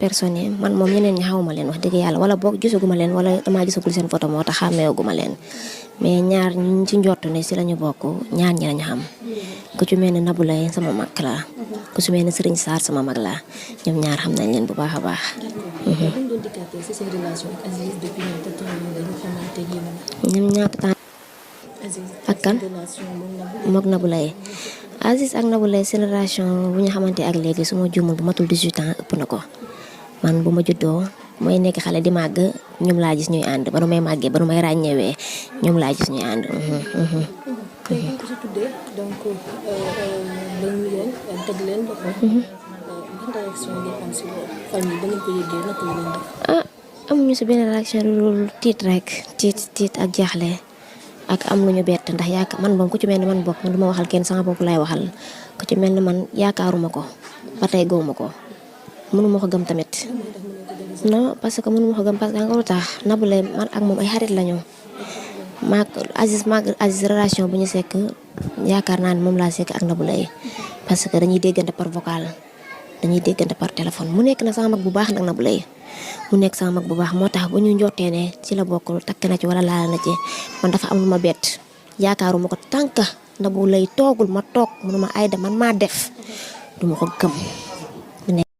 personnes yi man moom ñeneen ñi xawuma leen wax dëgg yàlla wala boog gisaguma leen wala damaa gisagul seen photo moo tax xàmmeewaguma leen mais ñaar ñi ci njort ne si lañu bokk ñaar ñi lañu xam ku ci mel ne Nabou Leye sama mag la ku ci mel ne Serigne Sarr sama mag la ñoom ñaar xam nañ leen bu baax a baax. ñoom ñaata temps ak kan moog Nabou Leye Aziz ak Nabou Leye seen relation bu ñu xamante ak léegi su ma juumul bu matul 18 ans ëpp na ko man bu ma juddoo mooy nekk xale di màgg ñoom laa gis ñuy ànd ba nu may màggee ba nu may ràññewee ñoom laa gis ñuy ànd. tey ku si tuddee donc dañu leen teg leen loxo. ban réaction ngeen am si loolu famille ba ngeen ko yëgee naka la leen def. amuñu si benn réaction lu tiit rek tiit ak jaaxle ak am lu ñu bett ndax yaakaar man moom ku ci mel ni man bokk man du ma waxal kenn sama bopp lay waxal ku ci mel ni man yaakaaruma ko ba tey gëwuma ko mënuma ko gëm tamit. non parce que mënuma ko gëm parce que nga lu tax Nabou Leye man ak moom ay xarit lañu maag Aziz relation bu ñu sekk yaakaar naa ne moom laa sekk ak Nabou Leye parce que dañuy déggante par vocal dañuy déggante par téléphone mu nekk na sama mag bu baax nag Nabou Leye mu nekk sama mag bu baax moo tax bu ñu njortee ne ci la bokkul takk na ci wala laal na ci man dafa am lu ma bett yaakaaruma ko tànk Nabou Leye toogul ma toog mënuma Aïda man maa def duma ko gëm.